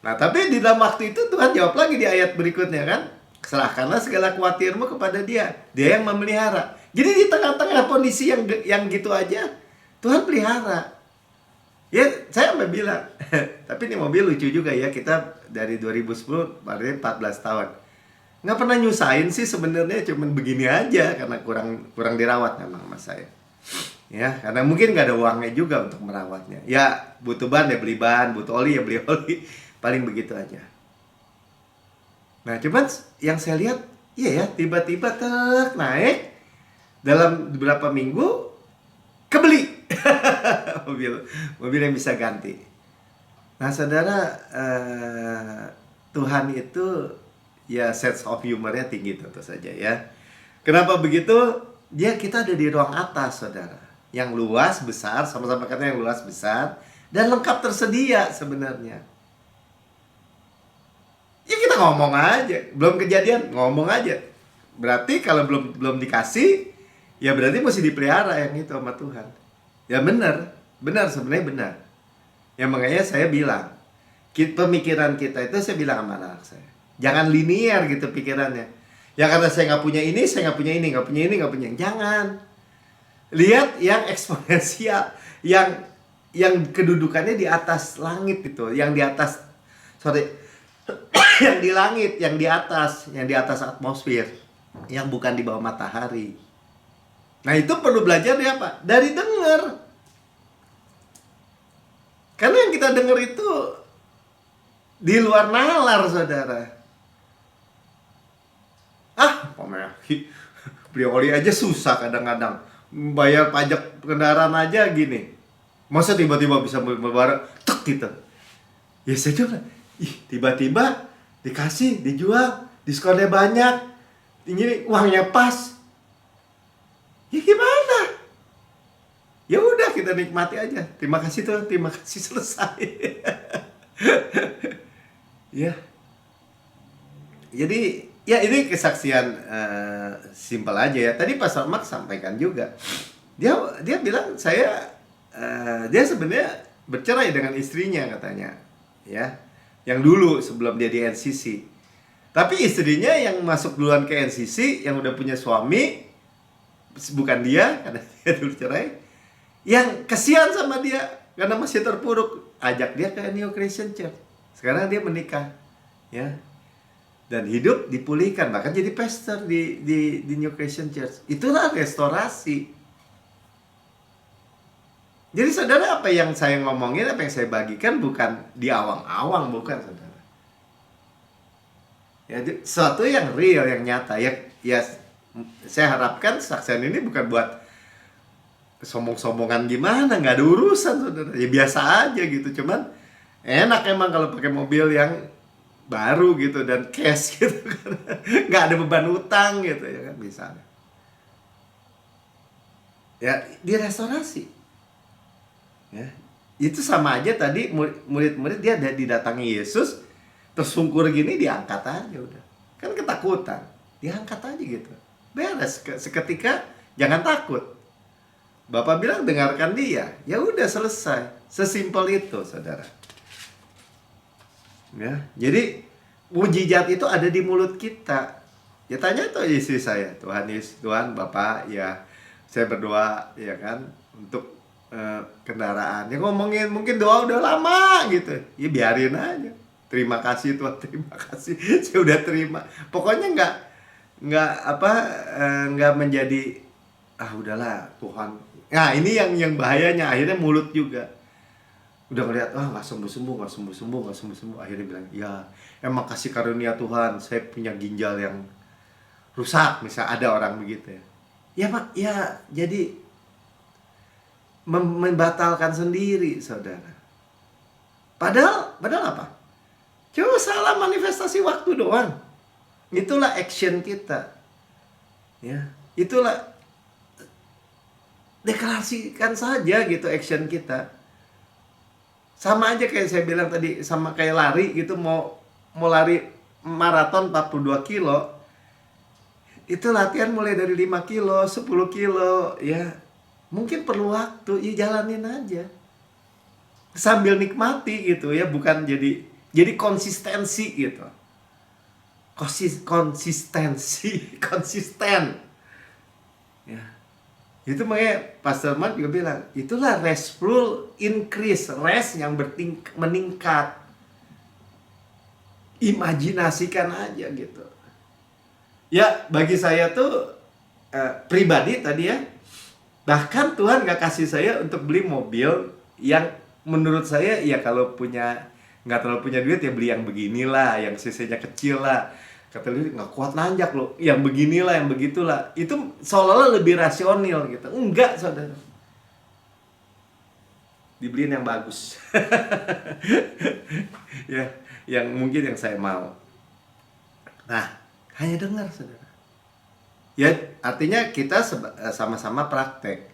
Nah tapi di dalam waktu itu Tuhan jawab lagi di ayat berikutnya kan, serahkanlah segala khawatirmu kepada dia, dia yang memelihara. Jadi di tengah-tengah kondisi yang gitu aja, Tuhan pelihara. Ya saya sampai bilang, tapi ini mobil lucu juga ya, kita dari 2010 berarti 14 tahun nggak pernah nyusahin sih sebenarnya, cuman begini aja karena kurang dirawat memang sama saya ya, karena mungkin nggak ada uangnya juga untuk merawatnya ya. Butuh ban ya beli ban, butuh oli ya beli oli, paling begitu aja. Nah cuman yang saya lihat, iya ya, tiba-tiba naik dalam beberapa minggu kebeli mobil yang bisa ganti. Nah saudara, Tuhan itu ya sense of humornya tinggi tentu saja ya. Kenapa begitu? Kita ada di ruang atas saudara, yang luas besar, sama-sama kata yang luas besar dan lengkap tersedia sebenarnya. Ya kita ngomong aja, belum kejadian ngomong aja. Berarti kalau belum dikasih, ya berarti mesti dipelihara yang itu sama Tuhan. Ya benar sebenarnya benar. Ya makanya saya bilang, pemikiran kita itu, saya bilang sama anak saya, jangan linear gitu pikirannya. Ya karena saya nggak punya ini, saya nggak punya ini, nggak punya ini, nggak punya ini. Jangan. Lihat yang eksponensial, yang kedudukannya di atas langit itu, yang di atas, yang di langit, yang di atas atmosfer, yang bukan di bawah matahari. Nah itu perlu belajar dari apa? Dari dengar. Karena yang kita dengar itu di luar nalar saudara. Beli oli aja susah kadang-kadang. bayar pajak kendaraan aja gini. Masa tiba-tiba bisa barang tek gitu. Ya saya coba, tiba-tiba dikasih, dijual, diskonnya banyak, ini uangnya pas. Ya gimana? Ya udah kita nikmati aja. Terima kasih Tuhan, terima kasih, selesai. Ya. Jadi ya ini kesaksian simpel aja ya. Tadi Pastor Mark sampaikan juga. Dia bilang dia sebenarnya bercerai dengan istrinya katanya, ya. Yang dulu sebelum dia di NCC. Tapi istrinya yang masuk duluan ke NCC, yang udah punya suami, bukan dia karena dia dulu cerai. Yang kesian sama dia karena masih terpuruk, ajak dia ke New Creation Church. Sekarang dia menikah, ya. Dan hidup dipulihkan, bahkan jadi pastor di New Creation Church. Itulah restorasi. Jadi saudara, apa yang saya ngomongin, apa yang saya bagikan bukan di awang-awang, bukan saudara. Ya, sesuatu yang real, yang nyata. Ya saya harapkan saksian ini bukan buat sombong-sombongan gimana, nggak ada urusan saudara. Ya biasa aja gitu, cuman enak emang kalau pakai mobil yang baru gitu dan cash gitu kan. Nggak ada beban utang gitu ya kan, misalnya. Ya, di restorasi. Ya, itu sama aja tadi murid-murid dia didatangi Yesus, tersungkur gini, diangkat aja udah. Kan ketakutan, diangkat aja gitu. Beres, seketika jangan takut. Bapak bilang dengarkan dia, ya udah selesai. Sesimpel itu, saudara. Ya, jadi mujizat itu ada di mulut kita. Ya tanya tuh istri saya, Tuhan Bapak, ya saya berdoa ya kan untuk kendaraan. Ya ngomongin mungkin doa udah lama gitu. Ya biarin aja. Terima kasih Tuhan, terima kasih. Saya udah terima. Pokoknya nggak menjadi udahlah Tuhan. Nah, ini yang bahayanya, akhirnya mulut juga. Udah ngeliat, nggak sembuh. Akhirnya bilang, ya emang kasih karunia Tuhan, saya punya ginjal yang rusak, misal ada orang begitu ya. Ya Pak, ya jadi membatalkan sendiri, saudara. Padahal apa? Cuma salah manifestasi waktu doang. Itulah action kita. Ya, itulah deklarasikan saja gitu action kita. Sama aja kayak saya bilang tadi, sama kayak lari gitu, mau lari maraton 42 kilo. Itu latihan mulai dari 5 kilo, 10 kilo, ya. Mungkin perlu waktu, ya jalanin aja. Sambil nikmati gitu ya, bukan jadi konsistensi gitu. Konsisten. Ya. Itu makanya Pastor Mark juga bilang, itulah restful increase, rest yang meningkat. Imajinasikan aja gitu. Ya, bagi saya tuh pribadi tadi ya, bahkan Tuhan gak kasih saya untuk beli mobil yang menurut saya ya kalau nggak terlalu punya duit ya beli yang beginilah, yang cc-nya kecil lah. Kata dia nggak kuat nanjak loh, yang beginilah, yang begitulah. Itu seolah-olah lebih rasional gitu. Enggak, saudara. Dibeliin yang bagus. Ya, yang mungkin yang saya mau. Nah, hanya dengar, saudara. Ya, artinya kita sama-sama praktek.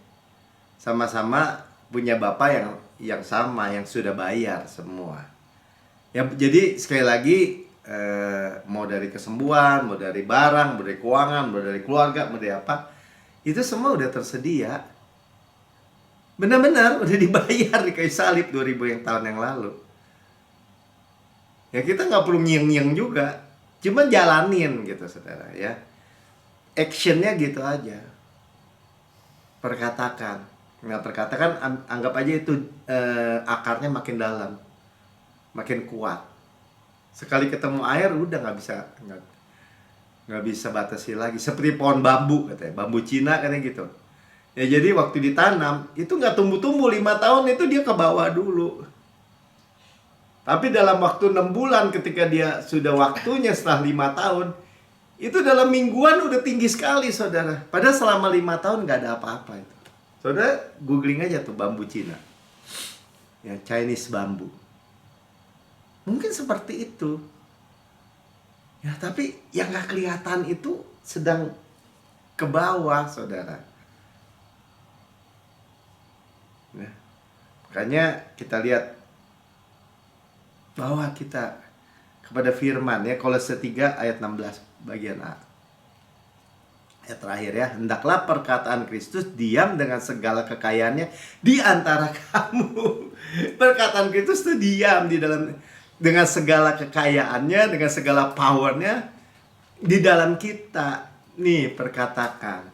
Sama-sama punya Bapak yang sama, yang sudah bayar semua. Ya, jadi sekali lagi, mau dari kesembuhan, mau dari barang, mau dari keuangan, mau dari keluarga, mau dari apa, itu semua udah tersedia. Benar-benar udah dibayar di kayu salib 2000 tahun yang lalu. Ya kita nggak perlu nyeng-nyeng juga, cuma jalanin gitu, saudara ya. Actionnya gitu aja. Perkatakan, anggap aja itu akarnya makin dalam, makin kuat. Sekali ketemu air udah nggak bisa batasi lagi. Seperti pohon bambu katanya, bambu Cina katanya gitu. Ya jadi waktu ditanam itu nggak tumbuh-tumbuh 5 tahun, itu dia ke bawah dulu. Tapi dalam waktu 6 bulan ketika dia sudah waktunya setelah 5 tahun, Itu dalam mingguan udah tinggi sekali, saudara. Padahal selama 5 tahun nggak ada apa-apa itu. Saudara googling aja tuh bambu Cina. Ya, Chinese bambu. Mungkin seperti itu. Ya, tapi yang nggak kelihatan itu sedang ke bawah, saudara. Ya. Makanya kita lihat bahwa kita kepada firman ya, Kolose 3 ayat 16 bagian A. Ayat terakhir ya, hendaklah perkataan Kristus diam dengan segala kekayaannya di antara kamu. Perkataan Kristus itu diam di dalam, dengan segala kekayaannya, dengan segala powernya di dalam kita. Nih, perkatakan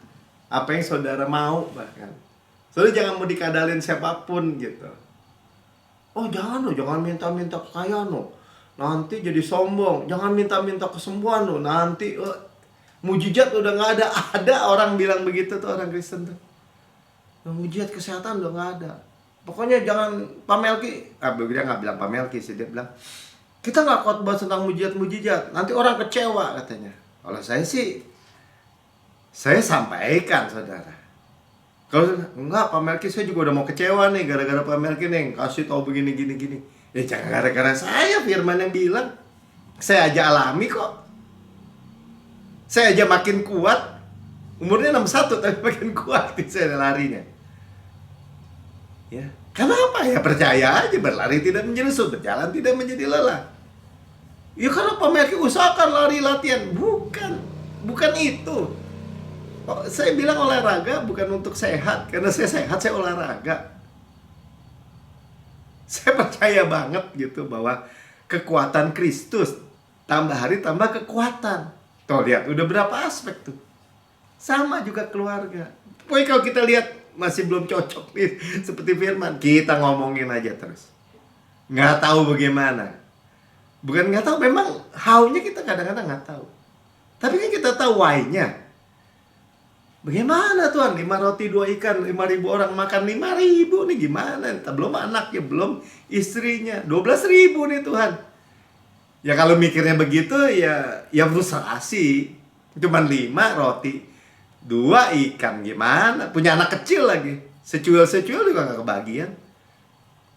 apa yang saudara mau bahkan. Saudara jangan mau dikadalin siapapun gitu. Oh jangan minta-minta kekayaan loh. Nanti jadi sombong. Jangan minta-minta kesembuhan loh. Nanti mujizat udah nggak ada. Ada orang bilang begitu tuh, orang Kristen tuh. Mujizat kesehatan udah nggak ada. Pokoknya jangan Pak Melki. Dia nggak bilang Pak Melki sih, dia bilang kita nggak khotbah tentang mujizat. Nanti orang kecewa katanya. Kalau saya sih, saya sampaikan saudara. Kalau enggak Pak Melki, saya juga udah mau kecewa nih gara-gara Pak Melki nih kasih tahu begini gini. Ya jangan gara-gara saya, firman yang bilang. Saya aja alami kok. Saya aja makin kuat. Umurnya 61 tapi makin kuat saya larinya. Ya, kenapa? Ya percaya aja, berlari tidak menjadi berjalan tidak menjadi lelah. Ya karena Pak Melki usahakan lari latihan. Bukan itu. Saya bilang olahraga bukan untuk sehat. Karena saya sehat, saya olahraga. Saya percaya banget gitu bahwa kekuatan Kristus tambah hari tambah kekuatan. Tuh lihat, udah berapa aspek tuh. Sama juga keluarga. Pokoknya kalau kita lihat masih belum cocok nih seperti firman, kita ngomongin aja terus. Nggak tahu bagaimana. Bukan nggak tahu, memang how-nya kita kadang-kadang nggak tahu. Tapi kan kita tahu why-nya. Bagaimana Tuhan? 5 roti 2 ikan, 5.000 orang makan 5.000 nih gimana? Belum anaknya, belum istrinya, 12.000 nih Tuhan. Ya kalau mikirnya begitu ya frustrasi. Cuman 5 roti 2 ikan gimana? Punya anak kecil lagi, secuil juga gak kebagian.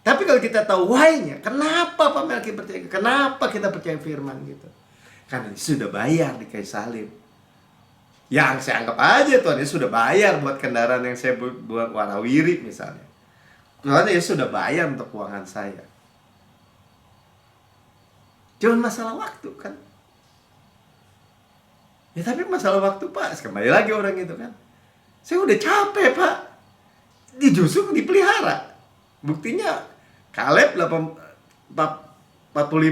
Tapi kalau kita tahu why-nya, kenapa Pak Melki percaya, kenapa kita percaya firman gitu? Karena sudah bayar di kayu salib. Yang saya anggap aja Tuhan Yesus sudah bayar buat kendaraan yang saya buat warawiri misalnya. Tuhan Yesus sudah bayar untuk keuangan saya. Cuma masalah waktu kan. Ya tapi masalah waktu Pak, kembali lagi orang itu kan. Saya udah capek Pak. Justru dipelihara. Buktinya Kaleb 45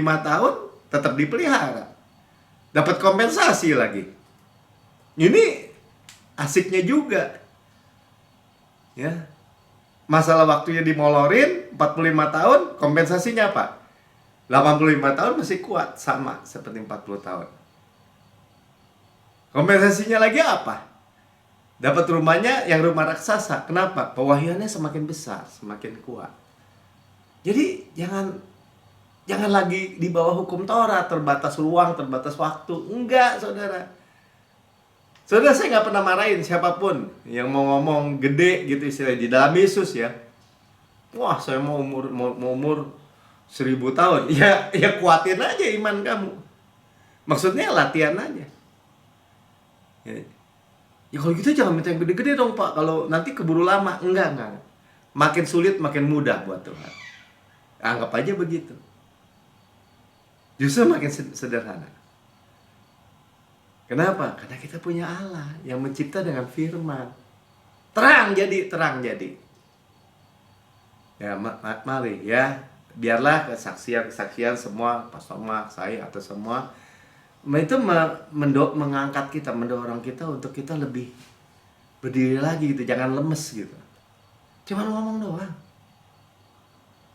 tahun tetap dipelihara. Dapat kompensasi lagi. Ini asiknya juga. Ya. Masalah waktunya dimolorin 45 tahun, kompensasinya apa? 85 tahun masih kuat, sama seperti 40 tahun. Kompensasinya lagi apa? Dapat rumahnya yang rumah raksasa. Kenapa? Pewahyannya semakin besar, semakin kuat. Jadi jangan lagi di bawah hukum Taurat, terbatas ruang, terbatas waktu. Enggak, saudara. Saudara, saya nggak pernah marahin siapapun yang mau ngomong gede gitu istilahnya di dalam Yesus ya. Wah, saya mau umur 1000 tahun. Ya kuatin aja iman kamu. Maksudnya latihan aja. Ya kalau gitu jangan minta yang gede-gede dong Pak. Kalau nanti keburu lama. Enggak. Makin sulit makin mudah buat Tuhan. Anggap aja begitu. Justru makin sederhana. Kenapa? Karena kita punya Allah yang mencipta dengan firman. Terang jadi. Ya, mari ya. Biarlah kesaksian semua, Pastor Mark, saya atau semua itu mengangkat kita, mendorong kita untuk kita lebih berdiri lagi gitu, jangan lemes gitu. Cuma ngomong doang.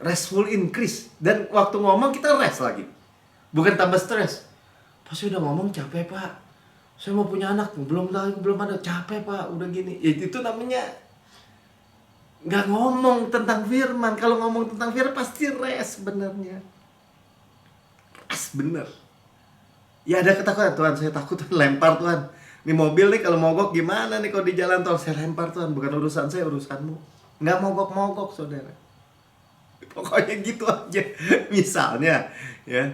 Restful increase. Dan waktu ngomong kita rest lagi. Bukan tambah stres. Pas udah ngomong capek Pak. Saya mau punya anak, belum ada, capek Pak, udah gini. Itu namanya nggak ngomong tentang firman. Kalau ngomong tentang firman pasti rest benernya. Pas bener. Ya ada ketakutan, Tuhan saya takut lempar Tuhan. Ini mobil nih kalau mogok gimana nih kalau di jalan tol, saya lempar Tuhan, bukan urusan saya, urusanmu. Nggak mogok-mogok saudara. Pokoknya gitu aja. Misalnya ya.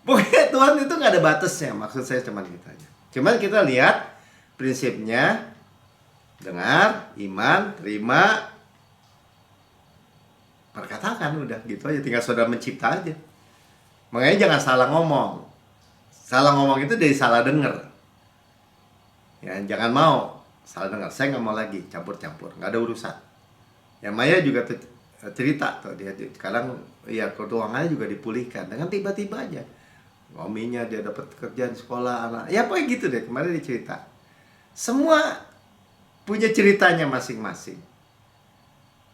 Pokoknya Tuhan itu nggak ada batasnya, maksud saya cuman gitu aja. Cuman kita lihat prinsipnya, dengar, iman, terima, perkatakan, udah gitu aja. Tinggal saudara mencipta aja. Makanya jangan salah ngomong. Salah ngomong itu dari salah dengar. Ya, jangan mau salah dengar. Saya nggak mau lagi campur-campur, nggak ada urusan. Ya Maya juga cerita tuh, dia sekarang ya keuangannya juga dipulihkan dengan tiba-tiba aja. Suaminya dia dapat kerjaan sekolah anak. Ya pokoknya gitu deh, kemarin dia cerita. Semua punya ceritanya masing-masing.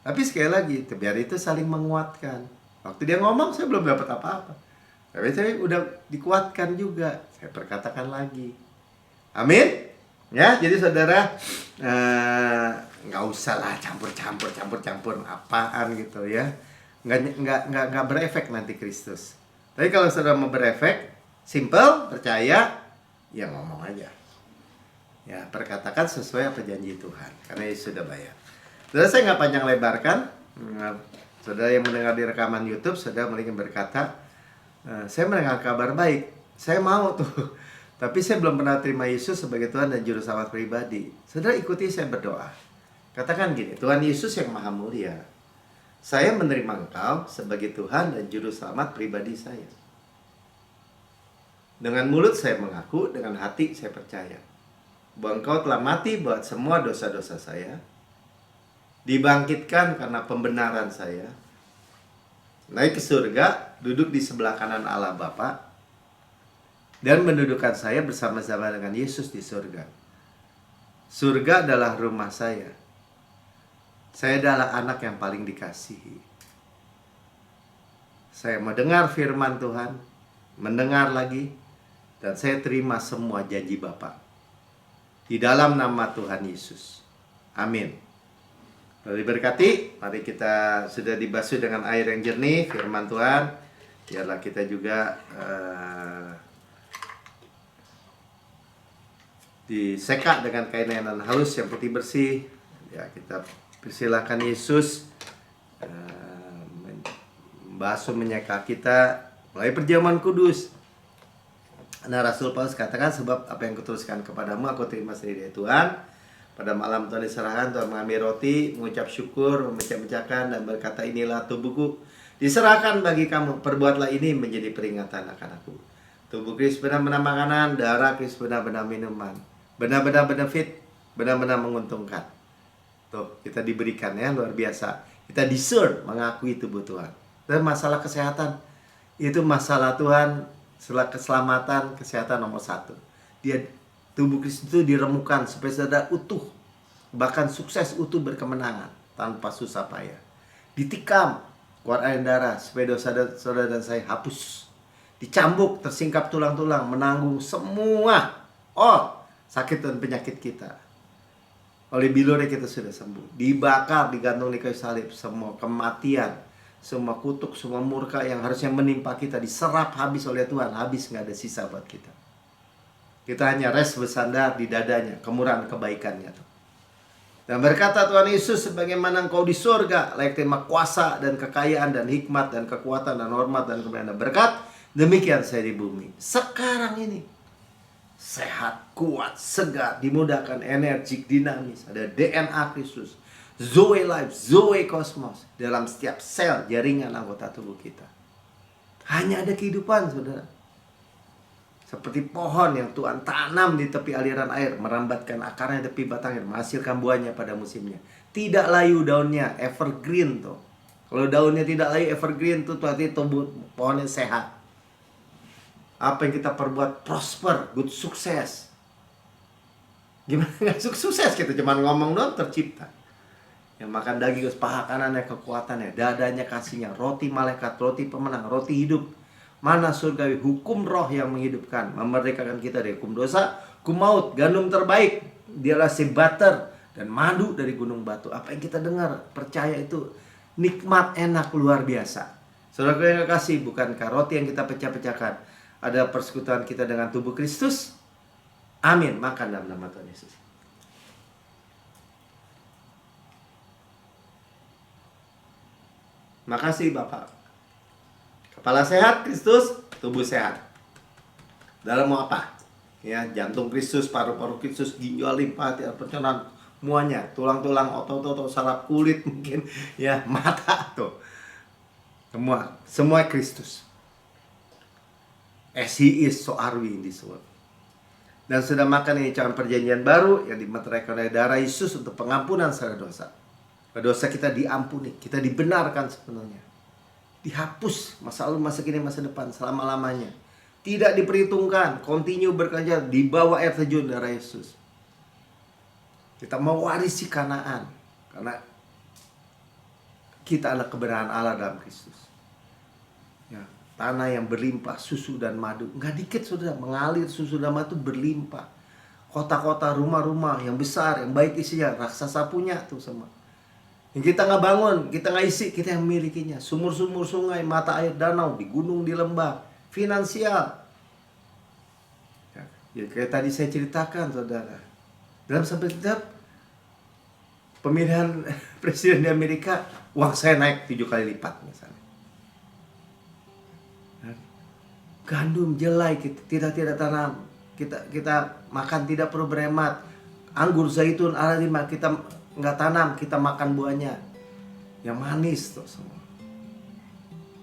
Tapi sekali lagi, biar itu saling menguatkan. Waktu dia ngomong saya belum dapat apa-apa. Tapi saya udah dikuatkan juga. Saya perkatakan lagi. Amin. Ya, jadi saudara nggak usah lah campur apaan gitu ya. Nggak berefek nanti Kristus. Tapi kalau saudara mau berefek, simple, percaya, ya ngomong aja. Ya, perkatakan sesuai apa janji Tuhan. Karena Yesus sudah bayar. Saudara, saya nggak panjang lebarkan. Saudara yang mendengar di rekaman YouTube, saudara mungkin berkata, saya mendengar kabar baik. Saya mau tuh. Tapi saya belum pernah terima Yesus sebagai Tuhan dan Juru Selamat pribadi. Saudara ikuti saya berdoa. Katakan gini, Tuhan Yesus yang Maha Mulia, saya menerima Engkau sebagai Tuhan dan Juru Selamat pribadi saya. Dengan mulut saya mengaku, dengan hati saya percaya bahwa Engkau telah mati buat semua dosa-dosa saya, dibangkitkan karena pembenaran saya, naik ke surga, duduk di sebelah kanan Allah Bapa, dan mendudukkan saya bersama-sama dengan Yesus di surga. Surga adalah rumah saya. Saya adalah anak yang paling dikasihi. Saya mendengar firman Tuhan, mendengar lagi, dan saya terima semua janji Bapa. Di dalam nama Tuhan Yesus. Amin. Lalu diberkati, mari kita sudah dibasuh dengan air yang jernih, firman Tuhan. Biarlah kita juga diseka dengan kain lenan halus yang putih bersih. Ya, kita persilahkan Yesus membasuh menyeka kita melalui perjamuan kudus. Nah, Rasul Paulus katakan, sebab apa yang kuteruskan kepadamu aku terima sendiri dari Tuhan. Pada malam Tuhan diserahkan, Tuhan mengambil roti, mengucap syukur, memecah-mecahkan dan berkata, inilah tubuhku diserahkan bagi kamu, perbuatlah ini menjadi peringatan akan aku. Tubuh Kristus benar-benar makanan, darah Kristus benar-benar minuman. Benar-benar benefit, benar-benar menguntungkan. Tuh, kita diberikan ya, luar biasa. Kita deserve mengakui tubuh Tuhan. Dan masalah kesehatan, itu masalah Tuhan, keselamatan, kesehatan nomor 1. Dia, tubuh Kristus itu diremukan supaya saudara utuh, bahkan sukses, utuh, berkemenangan, tanpa susah payah. Ditikam, keluar air darah, supaya dosa saudara dan saya hapus. Dicambuk, tersingkap tulang-tulang, menanggung semua sakit dan penyakit kita. Oleh bilurnya kita sudah sembuh. Dibakar, digantung di kayu salib, semua kematian, semua kutuk, semua murka yang harusnya menimpa kita diserap habis oleh Tuhan. Habis, nggak ada sisa buat kita. Kita hanya rest bersandar di dadanya, kemurahan kebaikannya tuh. Dan berkata Tuhan Yesus, sebagaimana Engkau di surga layak terima kuasa dan kekayaan dan hikmat dan kekuatan dan hormat dan kemuliaan dan berkat, demikian saya di bumi. Sekarang ini sehat, kuat, segar, dimudahkan, energik, dinamis. Ada DNA Kristus, Zoe Life, Zoe Kosmos dalam setiap sel jaringan anggota tubuh kita. Hanya ada kehidupan, saudara. Seperti pohon yang Tuhan tanam di tepi aliran air, merambatkan akarnya di tepi batangnya, menghasilkan buahnya pada musimnya. Tidak layu daunnya, evergreen tuh. Kalau daunnya tidak layu, evergreen tuh berarti tumbuh pohonnya sehat. Apa yang kita perbuat prosper, good, sukses. Gimana nggak sukses? Kita cuma ngomong doang, tercipta. Yang makan daging, paha kanannya kekuatannya, dadanya kasihnya, roti malaikat, roti pemenang, roti hidup. Mana surgawi, hukum roh yang menghidupkan, memerdekakan kita dari hukum dosa, hukum maut, gandum terbaik. Dialah si butter dan madu dari gunung batu. Apa yang kita dengar, percaya itu nikmat, enak, luar biasa. Saudara yang kasih, bukankah roti yang kita pecah-pecahkan ada persekutuan kita dengan tubuh Kristus. Amin. Makan dalam nama Tuhan Yesus. Makasih Bapak. Kepala sehat Kristus, tubuh sehat. Dalam mau apa? Ya, jantung Kristus, paru-paru Kristus, ginjal, limfa, pencernaan, semuanya, tulang-tulang, otot-otot, saraf kulit mungkin, ya, mata tuh. Semua Kristus. As he is, so are we in this world. Dan sudah makan ini cawan perjanjian baru yang dimeteraikan oleh darah Yesus untuk pengampunan segala dosa. Dosa kita diampuni, kita dibenarkan sepenuhnya. Dihapus masa lalu, masa kini, masa depan, selama-lamanya. Tidak diperhitungkan, continue bekerja di bawah air terjun darah Yesus. Kita mewarisi Kanaan karena kita adalah kebenaran Allah dalam Kristus. Ya, tanah yang berlimpah susu dan madu. Nggak dikit saudara, mengalir susu dan madu berlimpah. Kota-kota, rumah-rumah yang besar, yang baik isinya, raksasa punya tuh semua. Yang kita nggak bangun, kita nggak isi, kita yang memilikinya. Sumur-sumur sungai, mata air danau, di gunung, di lembah, finansial. Ya, kayak tadi saya ceritakan saudara, dalam sampai kitab pemilihan presiden di Amerika, uang saya naik 7 kali lipat misalnya. Gandum, jelai, kita tidak tanam, kita makan tidak perlu berhemat. Anggur zaitun Al-Lima kita nggak tanam, kita makan buahnya yang manis tuh semua.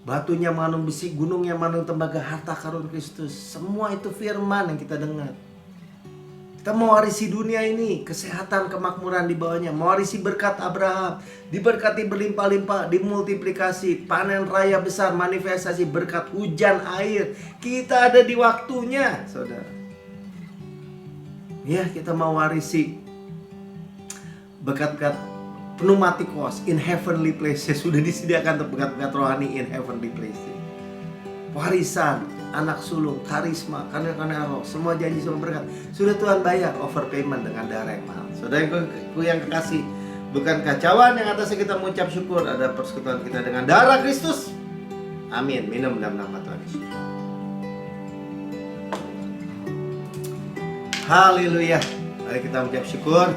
Batunya mengandung besi, gunungnya mengandung tembaga, harta karun Kristus. Semua itu firman yang kita dengar. Kita mewarisi dunia ini, kesehatan, kemakmuran di bawahnya, mewarisi berkat Abraham, diberkati berlimpah-limpah, dimultiplikasi, panen raya besar, manifestasi berkat hujan air. Kita ada di waktunya, saudara. Ya, kita mewarisi berkat-berkat pneumatikos in heavenly places. Sudah disediakan untuk berkat-berkat rohani in heavenly places. Warisan, anak sulung, karisma, karena roh, semua janji, semua berkat sudah Tuhan bayar overpayment dengan darah yang mahal. Saudara yang kekasih, bukan kacauan yang atasnya kita mengucap syukur ada persekutuan kita dengan darah Kristus. Amin. Minum dalam nama Tuhan Yesus. Haleluya. Mari kita mengucap syukur.